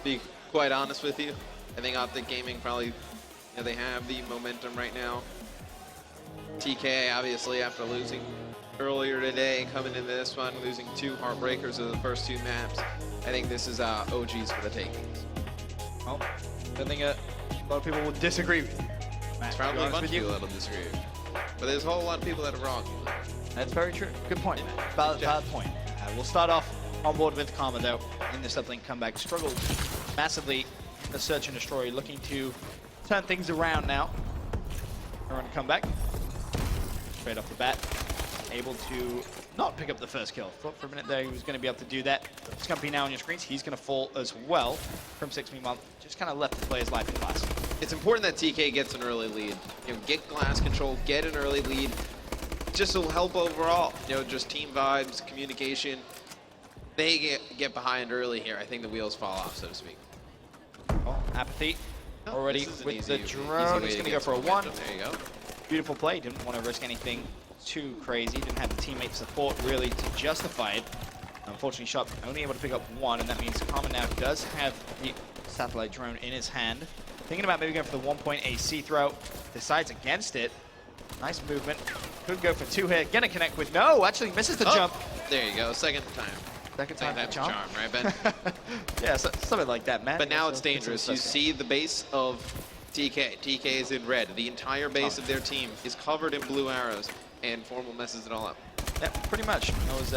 be quite honest with you. I think OpTic Gaming probably, they have the momentum right now. TK, obviously, after losing earlier today, coming into this one, losing 2 heartbreakers of the first 2 maps. I think this is OGs for the takings. Well, I think a lot of people will disagree with you. There's probably a bunch of people that'll disagree. But there's a whole lot of people that are wrong. That's very true. Good point, man. Valid point. We'll start off on board with Karma, though, in this uplink comeback. Struggled massively in the search and destroy, looking to turn things around now. Run comeback. Straight off the bat. Able to not pick up the first kill. Thought for a minute there he was going to be able to do that. Scumpy now on your screens. He's going to fall as well from 6 meanwhile. Just kind of left the player's life in glass. It's important that TK gets an early lead. Get glass control, get an early lead. Just will help overall. Just team vibes, communication. They get behind early here. I think the wheels fall off, so to speak. Oh, Apathy already with the drone. He's going to go for a 1. There you go. Beautiful play. Didn't want to risk anything too crazy. Didn't have the teammate support really to justify it. Unfortunately, Sharp only able to pick up 1, and that means Karma now does have the satellite drone in his hand. Thinking about maybe going for the 1-point AC throw. Decides against it. Nice movement. Could go for 2 here. Gonna connect with no. Actually misses the jump. There you go. Second time. Second time that's charm. Charm, right, Ben? Yeah, something like that, man. But now it's dangerous. You see the base of TK. TK is in red. The entire base of their team is covered in blue arrows, and Formal messes it all up. Yeah, pretty much. I was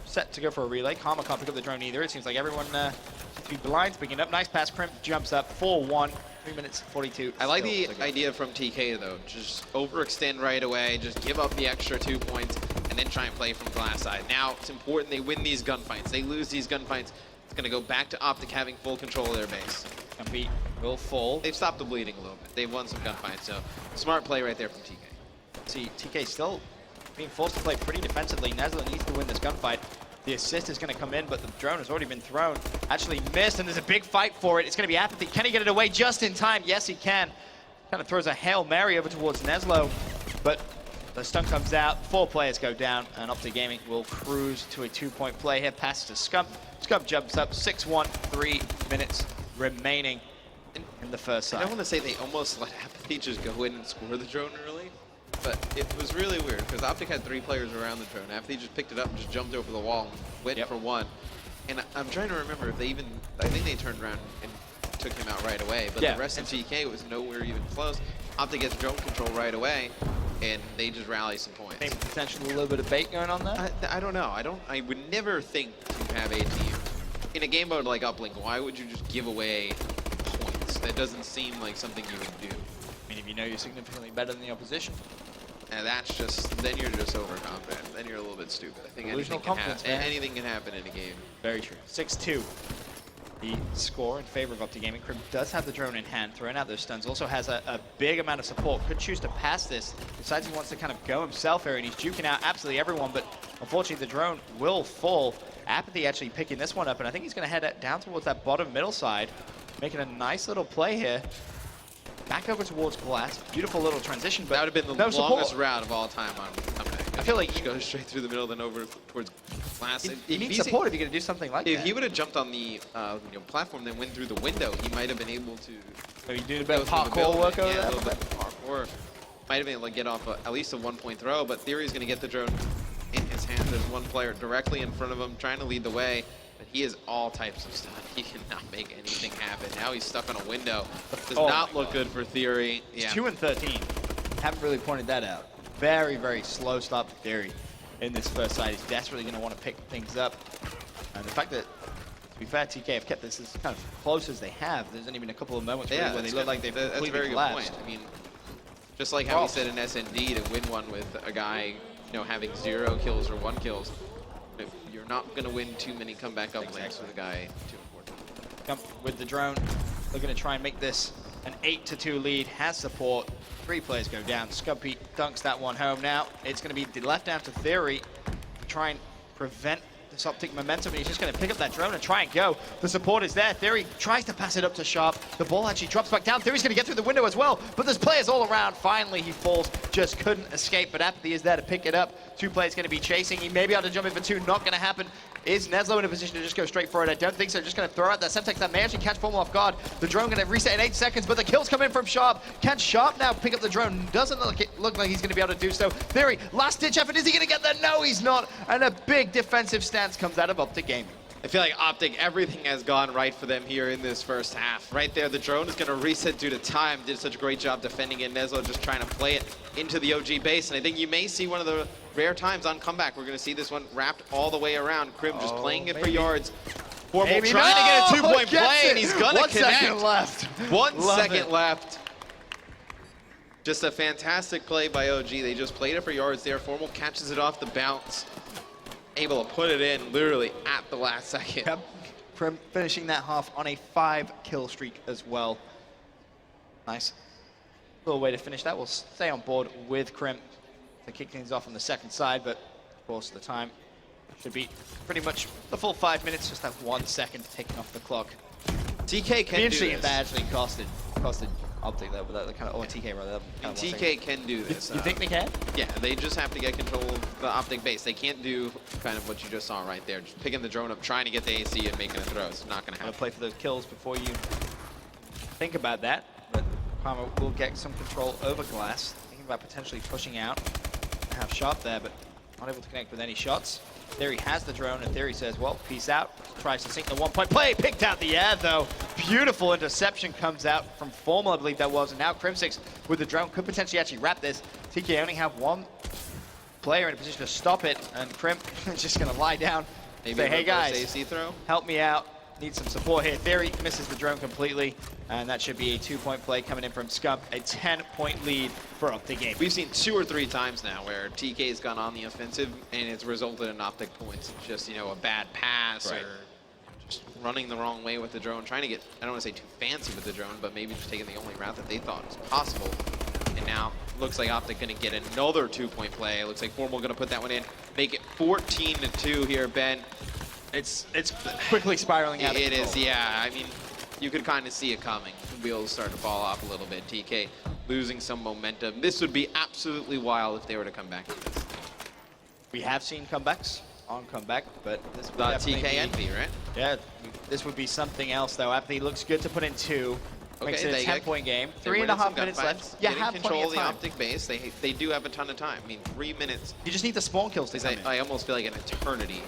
set to go for a relay. Karma can't pick up the drone either. It seems like everyone seems to be blind. Picking up. Nice pass. Crimp jumps up. 4-1. 3 minutes 42. I like the idea from TK though. Just overextend right away. Just give up the extra 2 points, and then try and play from glass side. Now it's important they win these gunfights. They lose these gunfights, it's going to go back to OpTic having full control of their base. Scumpy will fall. They've stopped the bleeding a little bit. They've won some gunfights, so smart play right there from TK. See, TK still being forced to play pretty defensively. Nezla needs to win this gunfight. The assist is going to come in, but the drone has already been thrown. Actually missed, and there's a big fight for it. It's going to be Apathy. Can he get it away just in time? Yes, he can. Kind of throws a Hail Mary over towards Nezlo, but the stun comes out. 4 players go down, and OpTic Gaming will cruise to a 2-point play here. Passes to Scump. Scump jumps up. 6-1, 3 minutes remaining in the first side. I don't want to say they almost let Apathy just go in and score the drone early, but it was really weird because OpTic had 3 players around the drone. Apathy just picked it up and just jumped over the wall and went for 1. And I'm trying to remember if they even, I think they turned around and took him out right away, but the rest of TK was nowhere even close. OpTic gets drone control right away, and they just rally some points. Maybe potentially a little bit of bait going on there? I don't know. I would never think to have a team. In a game mode like Uplink, why would you just give away points? That doesn't seem like something you would do. I mean, if you know you're significantly better than the opposition. And that's just, then you're just overconfident. Then you're a little bit stupid. I think anything can happen in a game. Very true. 6-2. The score in favor of OpTic Gaming. Crim does have the drone in hand, throwing out those stuns. Also has a big amount of support. Could choose to pass this. Decides he wants to kind of go himself here, and he's juking out absolutely everyone, but unfortunately the drone will fall. Apathy actually picking this one up, and I think he's going to head down towards that bottom middle side, making a nice little play here. Back over towards glass. Beautiful little transition, but that would have been the longest route of all time on comeback. I feel like he goes straight through the middle, then over towards glass. He needs support if you're going to do something like that. If he would have jumped on the platform, then went through the window, he might have been able to. Maybe do a bit of parkour work over there. A little bit of parkour. Might have been able to get off at least a 1-point throw, but Theory's going to get the drone in his hand. There's one player directly in front of him, trying to lead the way. But he has all types of stuff. He cannot make anything happen. Now he's stuck on a window. Does not look good for Theory. It's 2-13. Haven't really pointed that out. Very, very slow start for Theory in this first side. He's desperately going to want to pick things up. And the fact that, to be fair, TK have kept this as kind of close as they have. There's only been a couple of moments really where they look like they've completely collapsed. That's a very good point. I mean, just like how we said in SND, to win one with a guy, having 0 kills or 1 kills, you're not going to win too many comeback uplinks with a guy too important. With the drone, looking to try and make this an 8-2 lead. Has support. 3 players go down. Scumpy dunks that one home. Now it's going to be left down to Theory to try and prevent this OpTic momentum. And he's just going to pick up that drone and try and go. The support is there. Theory tries to pass it up to Sharp. The ball actually drops back down. Theory's going to get through the window as well, but there's players all around. Finally, he falls. Just couldn't escape, but Apathy is there to pick it up. Two players going to be chasing. He may be able to jump in for two. Not going to happen. Is Neslo in a position to just go straight for it? I don't think so. Just going to throw out that Semtex that may actually catch Formal off guard. The drone going to reset in 8 seconds, but the kills come in from Sharp. Can Sharp now pick up the drone? Doesn't look like he's going to be able to do so. Theory, last ditch effort. Is he going to get there? No, he's not. And a big defensive stance comes out of OpTic Gaming. I feel like OpTic, everything has gone right for them here in this first half. Right there, the drone is going to reset due to time. Did such a great job defending it. Neslo just trying to play it into the OG base. And I think you may see one of the rare times on comeback. We're going to see this one wrapped all the way around. Krim just playing it for yards. Formal trying to get a two-point play, and he's going to connect. 1 second left. 1 second left. Just a fantastic play by OG. They just played it for yards there. Formal catches it off the bounce. Able to put it in literally at the last second. Yep. Krim finishing that half on a 5-kill streak as well. Nice little way to finish that. We'll stay on board with Krim to kick things off on the second side, but of course the time should be pretty much the full 5 minutes, just that 1 second taking off the clock. TK can do interesting this. if that actually costed OpTic that, but that kind of, or TK rather. TK can do this. You think they can? Yeah, they just have to get control of the OpTic base. They can't do kind of what you just saw right there. Just picking the drone up, trying to get the AC and making a throw. It's not going to I'm happen. going to play for those kills before you think about that, but Palmer will get some control over Glass. Thinking about potentially pushing out and have Sharp there, but not able to connect with any shots. Theory has the drone, and Theory says, well, peace out. Tries to sink the 1-point play. Picked out the air, though. Beautiful interception comes out from Formal, I believe that was. And now Crimsix with the drone could potentially actually wrap this. TK only have one player in a position to stop it, and Crim is just going to lie down. Maybe say, hey, guys, AC throw? help me out. Need some support here. Theory misses the drone completely, and that should be a 2-point play coming in from Scump. A 10-point lead for OpTic Gaming. We've seen 2 or 3 times now where TK's gone on the offensive and it's resulted in OpTic points. Just, you know, a bad pass or just running the wrong way with the drone, trying to get, I don't want to say too fancy with the drone, but maybe just taking the only route that they thought was possible. And now looks like OpTic going to get another 2-point play. It looks like Formal going to put that one in, make it 14-2 here, Ben. It's quickly spiraling out of It control. is, yeah. I mean, you could kind of see it coming. The wheels start to fall off a little bit. TK losing some momentum. This would be absolutely wild if they were to come back to this. We have seen comebacks on comeback, but this would TK be, envy, right? Yeah, this would be something else though. After he looks good to put in 2, makes it a 10-point game. 3.5 minutes left. You have control plenty of of the time. OpTic base. They do have a ton of time. I mean, 3 minutes. You just need the spawn kills to come in. I almost feel like an eternity.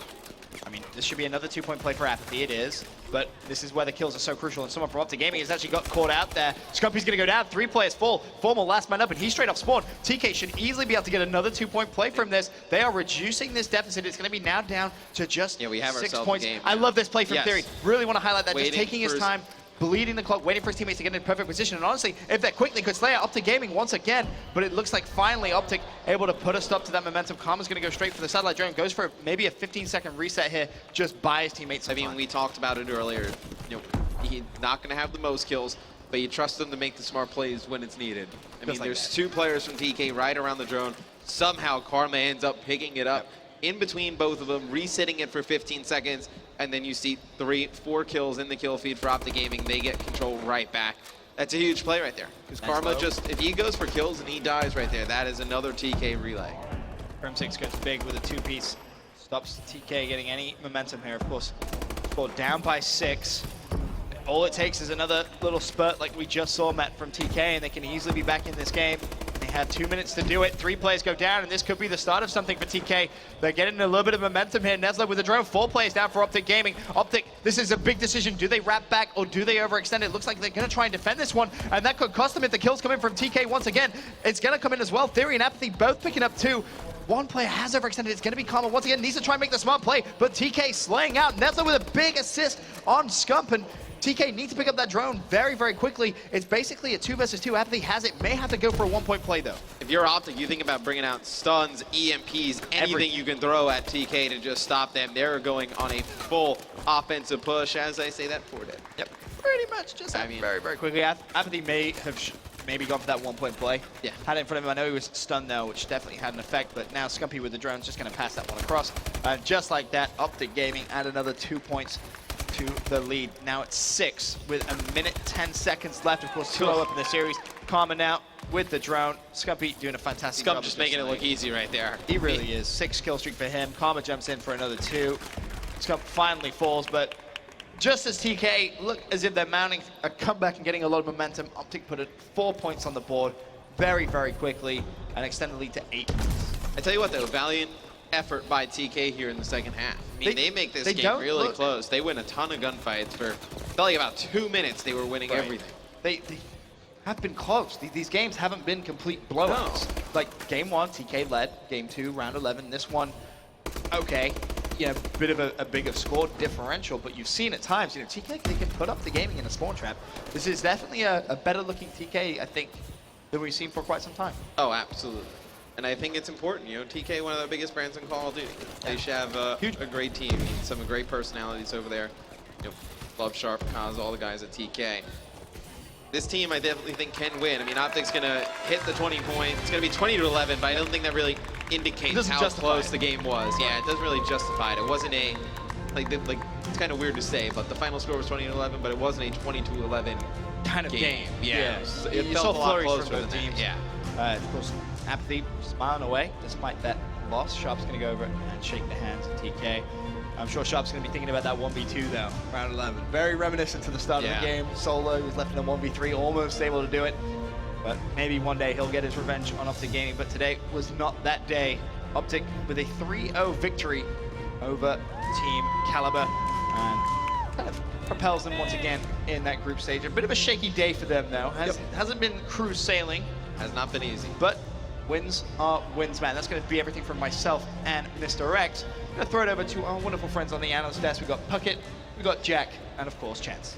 I mean, this should be another 2-point play for Apathy. It is, but this is where the kills are so crucial. And someone from OpTic Gaming has actually got caught out there. Scumpy's going to go down. 3 players full. Formal last man up, and he's straight off spawn. TK should easily be able to get another 2-point play from this. They are reducing this deficit. It's going to be now down to just we have 6 ourselves points. a game. I love this play from Theory. Really want to highlight that. Waiting just taking his for time, bleeding the clock, waiting for his teammates to get in perfect position. And honestly, if they're quick, they could slay out OpTic Gaming once again. But it looks like finally OpTic able to put a stop to that momentum. Karma's going to go straight for the satellite drone. Goes for maybe a 15-second reset here, just buy his teammates some time. We talked about it earlier. You know, he's not going to have the most kills, but you trust him to make the smart plays when it's needed. I mean, there's 2 players from TK right around the drone. Somehow Karma ends up picking it up in between both of them, resetting it for 15 seconds, and then you see 4 kills in the kill feed for OpTic Gaming. They get control right back. That's a huge play right there. Because Karma just, if he goes for kills and he dies right there, that is another TK relay. Crim6 goes big with a 2-piece. Stops TK getting any momentum here, of course. Scored down by 6. All it takes is another little spurt like we just saw, Matt, from TK, and they can easily be back in this game. They have 2 minutes to do it. 3 players go down, and this could be the start of something for TK. They're getting a little bit of momentum here. Neslo with the drone. 4 players down for OpTic Gaming. OpTic, this is a big decision. Do they wrap back or do they overextend? It looks like they're going to try and defend this one, and that could cost them if the kills come in from TK once again. It's going to come in as well. Theory and Apathy both picking up 2. One player has overextended. It's going to be Karma once again. Needs to try and make the smart play, but TK slaying out. Neslo with a big assist on Scump, and TK needs to pick up that drone very, very quickly. It's basically a 2 versus 2. Apathy has it. May have to go for a 1-point play, though. If you're OpTic, you think about bringing out stuns, EMPs, anything you can throw at TK to just stop them. They're going on a full offensive push, as I say that for dead. Yep, pretty much just very, very quickly. Apathy may have maybe gone for that 1-point play. Yeah. Had it in front of him. I know he was stunned, though, which definitely had an effect, but now Scumpy with the drone's just going to pass that one across. And just like that, OpTic Gaming add another 2 points to the lead. Now it's 6 with 1:10 left. Of course, 2-0 up in the series. Karma now with the drone. Scumpy doing a fantastic job. Scump just making it look easy right there. He really is. 6 kill streak for him. Karma jumps in for another 2. Scump finally falls, but just as TK look as if they're mounting a comeback and getting a lot of momentum, OpTic put it 4 points on the board very, very quickly and extend the lead to 8 points. I tell you what, though, valiant effort by TK here in the second half. I mean, they make this game really close. They win a ton of gunfights for, felt like about 2 minutes they were winning everything. They have been close. These games haven't been complete blowouts. No. Like game 1, TK led. Game 2, round 11. This one, okay, you know, bit of a bigger score differential, but you've seen at times, you know, TK, they can put up the gaming in a spawn trap. This is definitely a better looking TK, I think, than we've seen for quite some time. Oh, absolutely. And I think it's important, you know, TK, one of the biggest brands in Call of Duty. They should have a great team, some great personalities over there. You know, love Sharp, Kaz, all the guys at TK. This team, I definitely think, can win. I mean, OpTic's gonna hit the 20 points. It's gonna be 20-11, but I don't think that really indicates how close the game was. Yeah, it doesn't really justify it. It wasn't a, like it's kind of weird to say, but the final score was 20-11, but it wasn't a 20-11 kind of game. Yeah. It You felt saw a lot flurries closer from than the teams. that. Yeah. Of course, Apathy smiling away despite that loss. Sharp's going to go over and shake the hands of TK. I'm sure Sharp's going to be thinking about that 1v2 though, round 11. Very reminiscent to the start of the game. Solo was left in a 1v3, almost able to do it. But maybe one day he'll get his revenge on OpTic Gaming. But today was not that day. OpTic with a 3-0 victory over Team Caliber. And kind of propels them once again in that group stage. A bit of a shaky day for them though. Hasn't been cruise sailing. Has not been easy. But wins are wins, man. That's going to be everything from myself and Mr. X. I'm going to throw it over to our wonderful friends on the analyst desk. We've got Puckett, we've got Jack, and of course, Chance.